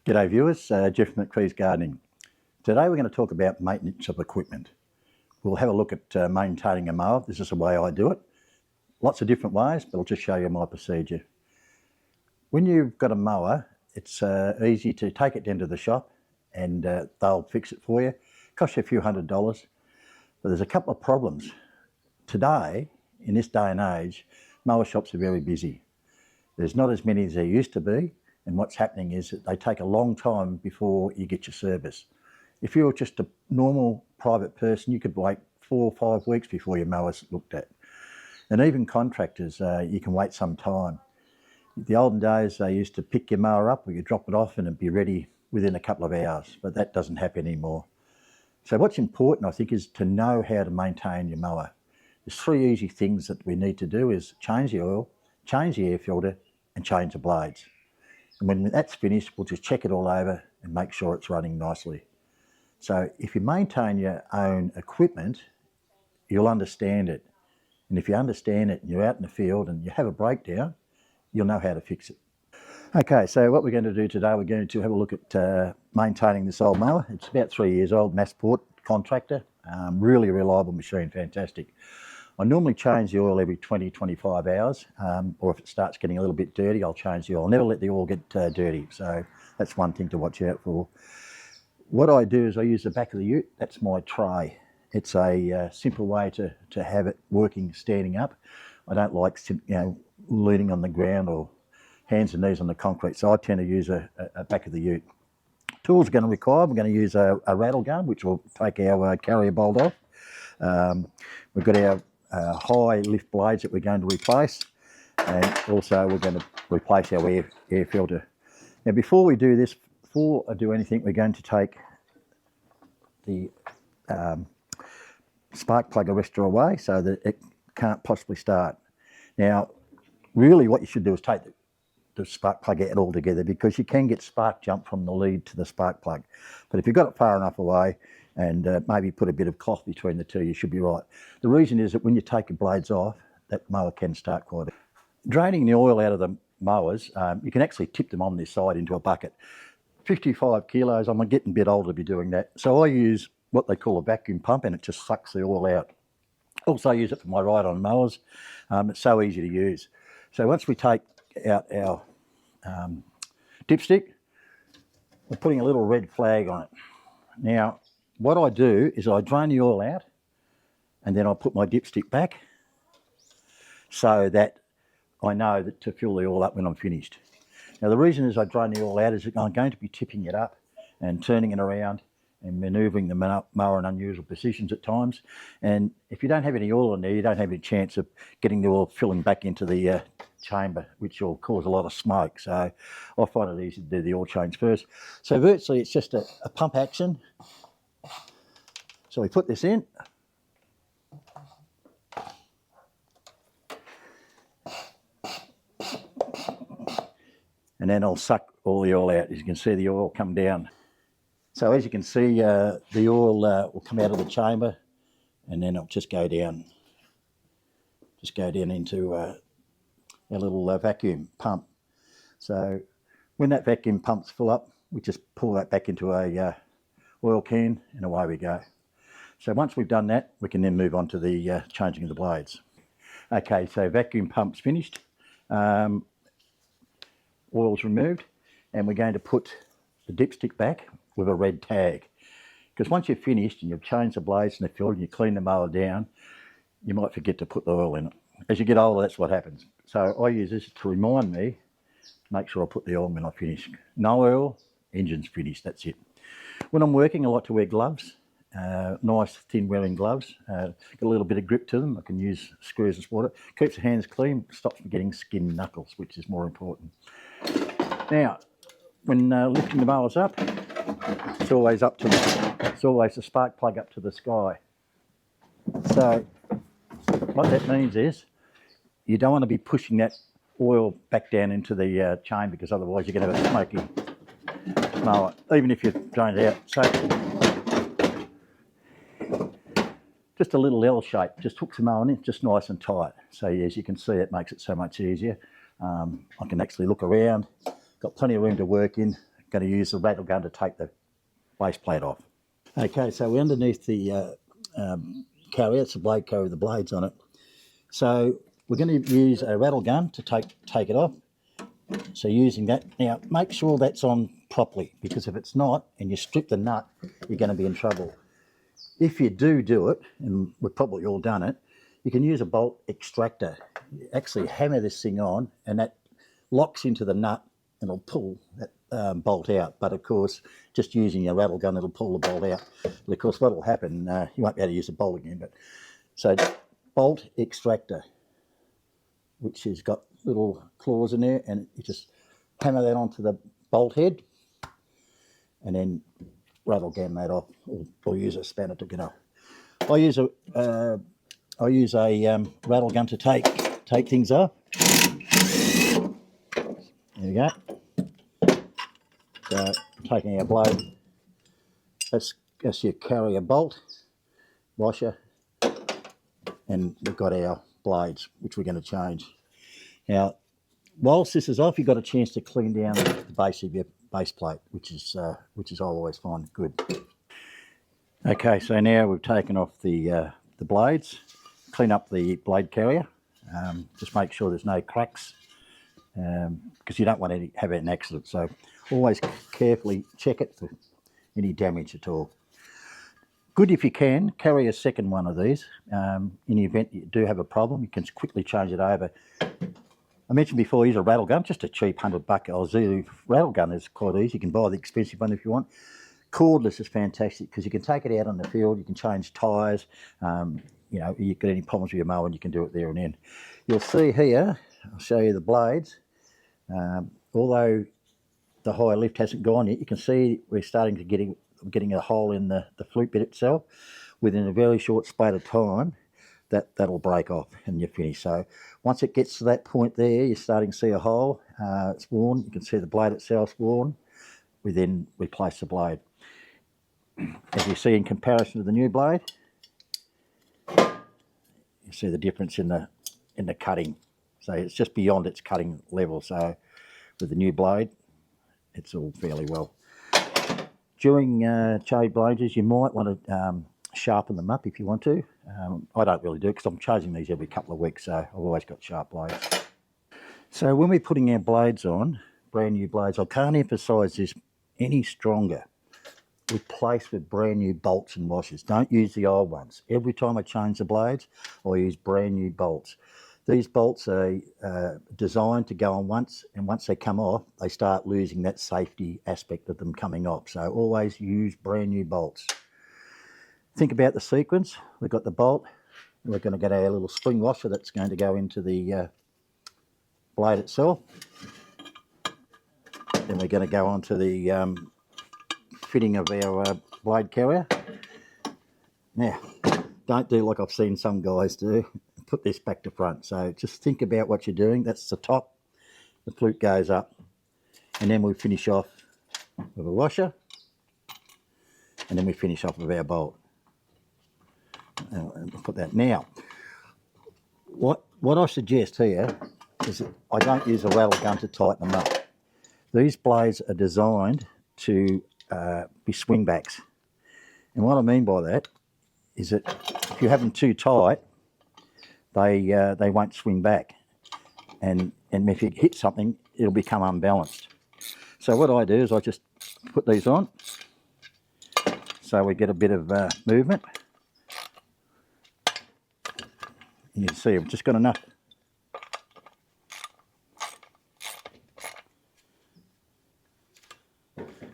G'day viewers, Jeff from McCree's Gardening. Today we're going to talk about maintenance of equipment. We'll have a look at maintaining a mower. This is the way I do it. Lots of different ways, but I'll just show you my procedure. When you've got a mower, it's easy to take it down to the shop and they'll fix it for you. Costs you a few $100s, but there's a couple of problems. Today, in this day and age, mower shops are very busy. There's not as many as there used to be. And what's happening is that they take a long time before you get your service. If you're just a normal private person, you could wait 4 or 5 weeks before your mower's looked at. And even contractors, you can wait some time. The olden days, they used to pick your mower up or you drop it off and it'd be ready within a couple of hours, but that doesn't happen anymore. So what's important, I think, is to know how to maintain your mower. There's 3 easy things that we need to do is change the oil, change the air filter, and change the blades. And when that's finished, we'll just check it all over and make sure it's running nicely. So if you maintain your own equipment, you'll understand it. And if you understand it and you're out in the field and you have a breakdown, you'll know how to fix it. Okay, so what we're going to do today, we're going to have a look at maintaining this old mower. It's about 3 years old, Massport contractor, really reliable machine, fantastic. I normally change the oil every 20-25 hours, or if it starts getting a little bit dirty, I'll change the oil. Never let the oil get dirty, so that's one thing to watch out for. What I do is I use the back of the ute. That's my tray. It's a simple way to have it working standing up. I don't like leaning on the ground or hands and knees on the concrete, so I tend to use a back of the ute. Tools we're going to require, we're going to use a rattle gun, which will take our carrier bolt off. We've got our high lift blades that we're going to replace, and also we're going to replace our air filter. Now before we do this, before I do anything, we're going to take the spark plug arrestor away so that it can't possibly start. Now really what you should do is take the spark plug out altogether, because you can get spark jump from the lead to the spark plug. But if you've got it far enough away and maybe put a bit of cloth between the two, you should be right. The reason is that when you take your blades off, that mower can start quite. Draining the oil out of the mowers, you can actually tip them on this side into a bucket. 55 kilos, I'm getting a bit older to be doing that. So I use what they call a vacuum pump, and it just sucks the oil out. Also use it for my ride-on mowers. It's so easy to use. So once we take out our dipstick, we're putting a little red flag on it. Now, what I do is I drain the oil out and then I put my dipstick back so that I know that to fill the oil up when I'm finished. Now the reason is I drain the oil out is that I'm going to be tipping it up and turning it around and manoeuvring the mower in unusual positions at times. And if you don't have any oil in there, you don't have any chance of getting the oil filling back into the chamber, which will cause a lot of smoke. So I find it easy to do the oil change first. So virtually it's just a pump action. So we put this in. And then I'll suck all the oil out. As you can see, the oil come down. So as you can see, the oil will come out of the chamber and then it'll just go down. Just go down into a little vacuum pump. So when that vacuum pump's full up, we just pull that back into a oil can and away we go. So once we've done that, we can then move on to the changing of the blades. Okay, so vacuum pump's finished. Oil's removed, and we're going to put the dipstick back with a red tag. Because once you've finished and you've changed the blades and the filter and you clean the mower down, you might forget to put the oil in it. As you get older, that's what happens. So I use this to remind me, make sure I put the oil in when I finish. No oil, engine's finished, that's it. When I'm working, I like to wear gloves. Nice thin wearing gloves, got a little bit of grip to them. I can use screws and support it. Keeps the hands clean, stops me getting skin knuckles, which is more important. Now, when lifting the mowers up, it's always the spark plug up to the sky. So what that means is you don't want to be pushing that oil back down into the chamber, because otherwise you're going to have a smoky mower, even if you've drained it out. So just a little L shape, just hooks the mower in, just nice and tight. So as you can see, it makes it so much easier. I can actually look around, got plenty of room to work in, going to use the rattle gun to take the base plate off. Okay, so we're underneath the carrier. It's a blade carrier with the blades on it. So we're going to use a rattle gun to take it off. So using that, now make sure that's on properly, because if it's not and you strip the nut, you're going to be in trouble. If you do it, and we've probably all done it, you can use a bolt extractor. You actually hammer this thing on and that locks into the nut and it'll pull that bolt out. But of course, just using a rattle gun, it'll pull the bolt out. But of course, what will happen, you won't be able to use the bolt again. But so bolt extractor, which has got little claws in there, and you just hammer that onto the bolt head and then rattle gun that off, or use a spanner to get off. I use a rattle gun to take things off. There we go. So taking our blade, that's your carrier bolt, washer, and we've got our blades, which we're going to change. Now, whilst this is off, you've got a chance to clean down the base of your base plate, which is I always find good. Okay, so now we've taken off the blades, clean up the blade carrier, just make sure there's no cracks, because you don't want to have an accident. So always carefully check it for any damage at all. Good if you can carry a second one of these. In the event you do have a problem, you can quickly change it over. I mentioned before, use a rattle gun, just a cheap $100 Aussie rattle gun is quite easy. You can buy the expensive one if you want. Cordless is fantastic because you can take it out on the field, you can change tyres, you know, you've got any problems with your mower and you can do it there and then. You'll see here, I'll show you the blades. Although the high lift hasn't gone yet, you can see we're starting to getting a hole in the flute bit itself. Within a very short spate of time, that'll break off and you're finished. So once it gets to that point there, you're starting to see a hole, it's worn, you can see the blade itself's worn. We then replace the blade. As you see in comparison to the new blade, you see the difference in the cutting. So it's just beyond its cutting level. So with the new blade, it's all fairly well. During trade blades, you might want to sharpen them up if you want to. I don't really do it because I'm changing these every couple of weeks, so I've always got sharp blades. So when we're putting our blades on, brand new blades, I can't emphasise this any stronger. Replace with brand new bolts and washers. Don't use the old ones. Every time I change the blades, I use brand new bolts. These bolts are designed to go on once, and once they come off, they start losing that safety aspect of them coming off. So always use brand new bolts. Think about the sequence. We've got the bolt, and we're going to get our little spring washer that's going to go into the blade itself. Then we're going to go on to the fitting of our blade carrier. Now, don't do like I've seen some guys do, put this back to front. So just think about what you're doing. That's the top, the flute goes up, and then we finish off with a washer, and then we finish off with our bolt. And put that. Now, what I suggest here is that I don't use a rattle gun to tighten them up. These blades are designed to be swing backs, and what I mean by that is that if you have them too tight, they won't swing back, and if you hit something, it'll become unbalanced. So what I do is I just put these on, so we get a bit of movement. You can see I've just got enough.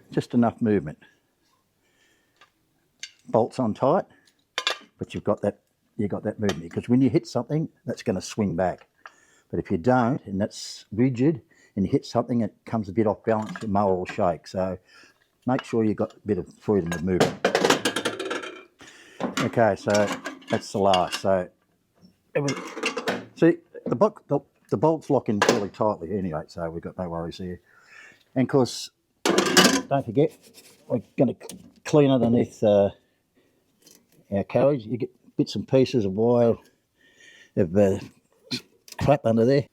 Just enough movement. Bolts on tight, but you've got that movement, because when you hit something, that's going to swing back. But if you don't, and that's rigid, and you hit something, it comes a bit off balance, your mower will shake. So make sure you've got a bit of freedom of movement. Okay, so that's the last. So see, the bolts lock in fairly tightly anyway, so we've got no worries here. And of course, don't forget, we're going to clean underneath our carriage. You get bits and pieces of wire, of crap under there.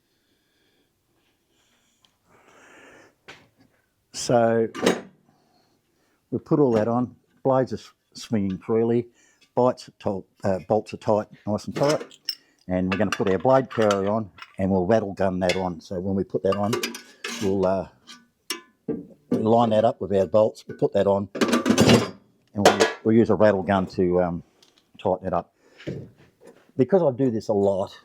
So we put all that on, blades are swinging freely, bolts are tight, nice and tight, and we're going to put our blade carrier on and we'll rattle gun that on. So when we put that on, we'll line that up with our bolts, we'll put that on, and we'll use a rattle gun to tighten it up. Because I do this a lot,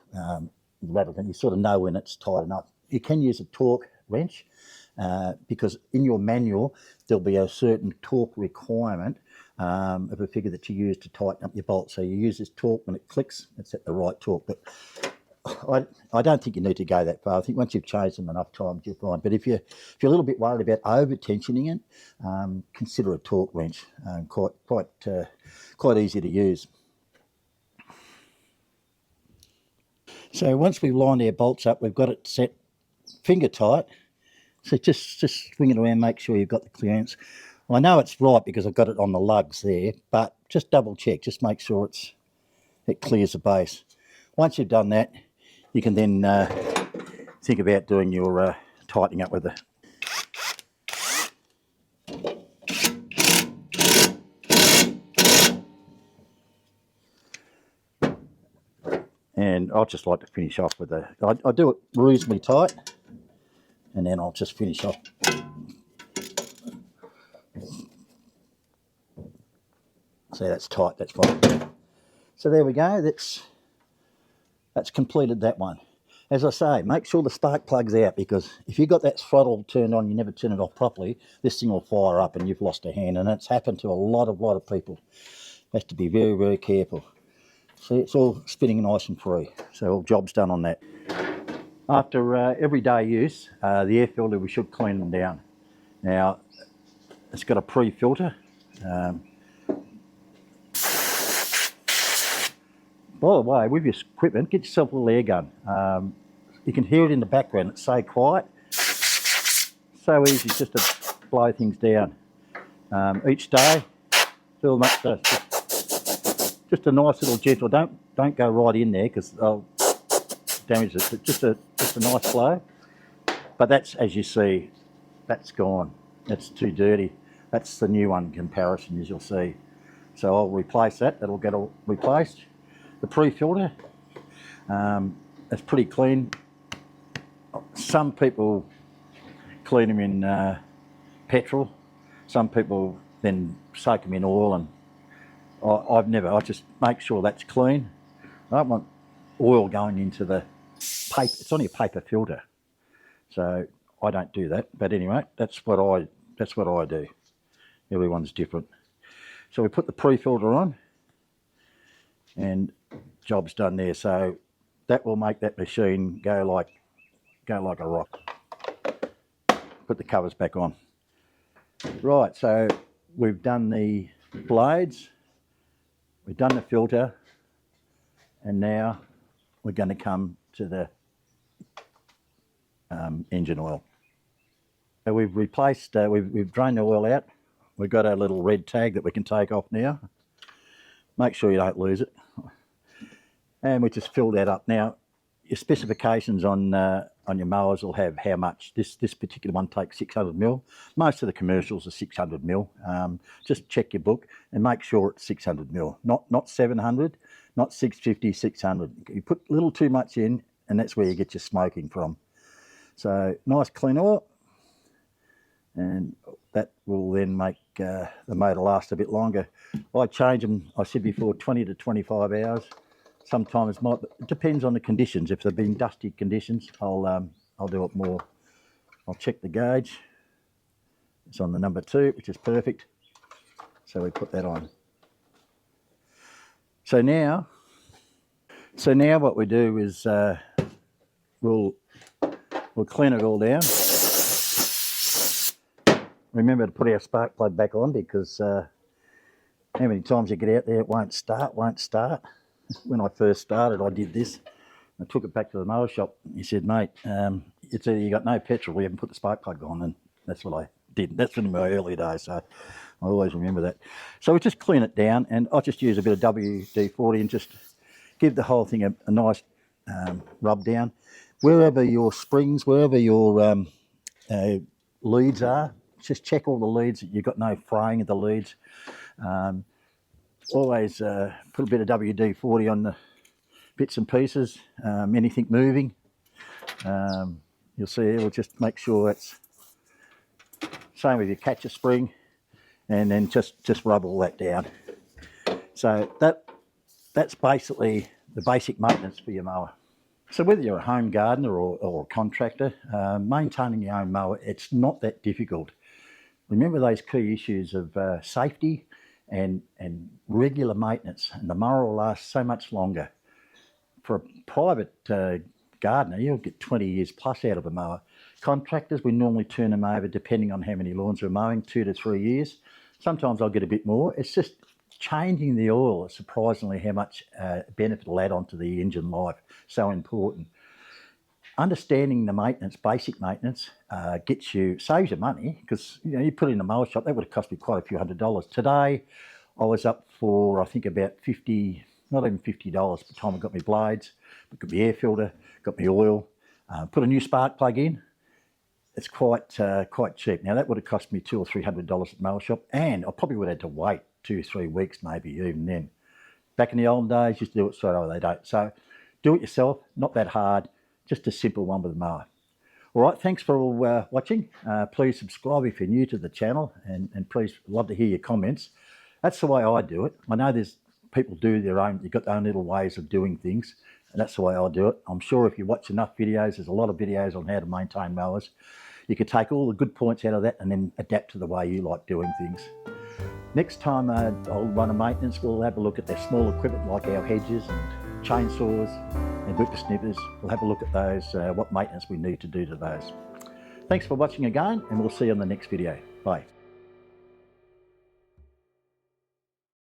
rattle gun, you sort of know when it's tight enough. You can use a torque wrench because in your manual there'll be a certain torque requirement of a figure that you use to tighten up your bolt. So you use this torque when it clicks, it's at the right torque. But I don't think you need to go that far. I think once you've changed them enough times, you're fine. But if you're a little bit worried about over tensioning it, consider a torque wrench. Quite easy to use. So once we've lined our bolts up, we've got it set finger tight. So just swing it around, make sure you've got the clearance. I know it's right because I've got it on the lugs there, but just double check, just make sure it clears the base. Once you've done that, you can then think about doing your tightening up with it. And I'd just like to finish off with I do it reasonably tight, and then I'll just finish off. See, that's tight, that's fine. So there we go, that's completed that one. As I say, make sure the spark plug's out, because if you've got that throttle turned on, you never turn it off properly, this thing will fire up and you've lost a hand, and it's happened to a lot of people. You have to be very, very careful. See, it's all spinning nice and free, so all job's done on that. After everyday use, the air filter, we should clean them down. Now, it's got a pre-filter. By the way, with your equipment, get yourself a little air gun. You can hear it in the background, it's so quiet. So easy just to blow things down. Each day, fill them up to just a nice little gentle, don't go right in there because they'll damage it, but just a nice blow. But that's, as you see, that's gone. That's too dirty. That's the new one in comparison, as you'll see. So I'll replace that, that'll get all replaced. The pre-filter, it's pretty clean. Some people clean them in petrol. Some people then soak them in oil, and I just make sure that's clean. I don't want oil going into the paper. It's only a paper filter, so I don't do that. But anyway, that's what I do. Everyone's different. So we put the pre-filter on, and job's done there. So that will make that machine go like a rock. Put the covers back on. Right, so we've done the blades, we've done the filter, and now we're going to come to the engine oil. So we've replaced, we've drained the oil out. We've got our little red tag that we can take off now. Make sure you don't lose it. And we just fill that up. Now, your specifications on your mowers will have how much. This particular one takes 600 mil. Most of the commercials are 600 mil. Just check your book and make sure it's 600 mil, not 700, not 650, 600. You put a little too much in, and that's where you get your smoking from. So nice clean oil, and that will then make the motor last a bit longer. I change them, I said before, 20 to 25 hours. Sometimes it depends on the conditions. If they've been dusty conditions, I'll do it more. I'll check the gauge. It's on the number 2, which is perfect. So we put that on. So now what we do is we'll clean it all down. Remember to put our spark plug back on, because how many times you get out there, it won't start. When I first started, I did this. I took it back to the mower shop. He said, mate, it's either you got no petrol, we haven't put the spark plug on, and that's what I did. That's in my early days, so I always remember that. So we just clean it down, and I just use a bit of WD-40 and just give the whole thing a nice rub down. Wherever your springs, wherever your leads are, just check all the leads, that you've got no fraying of the leads. Always put a bit of WD-40 on the bits and pieces, anything moving. You'll see here, we'll just make sure it's same with your catcher spring, and then just rub all that down. So that's basically the basic maintenance for your mower. So whether you're a home gardener or a contractor, maintaining your own mower, it's not that difficult. Remember those key issues of safety and regular maintenance, and the mower will last so much longer. For a private gardener, you'll get 20 years plus out of a mower. Contractors, we normally turn them over, depending on how many lawns we're mowing, 2 to 3 years. Sometimes I'll get a bit more. It's just changing the oil, surprisingly how much benefit will add onto the engine life. So important. Understanding the maintenance, basic maintenance, saves you money, because you put it in a mower shop, that would have cost me quite a few $100s. Today I was up for, I think, about $50, not even $50 by the time I got my blades, got my air filter, got my oil, put a new spark plug in. It's quite cheap. Now that would have cost me $200 or $300 at the mower shop, and I probably would have had to wait 2 or 3 weeks, maybe even then. Back in the old days, used to do it straight away. They don't. So do it yourself, not that hard, just a simple one with a mower. All right, thanks for watching. Please subscribe if you're new to the channel, and please, love to hear your comments. That's the way I do it. I know there's people do their own, you've got their own little ways of doing things, and that's the way I do it. I'm sure if you watch enough videos, there's a lot of videos on how to maintain mowers. You could take all the good points out of that and then adapt to the way you like doing things. Next time I'll run a maintenance, we'll have a look at the small equipment like our hedges and chainsaws and whippersnippers. We'll have a look at those, what maintenance we need to do to those. Thanks for watching again, and we'll see you on the next video. Bye.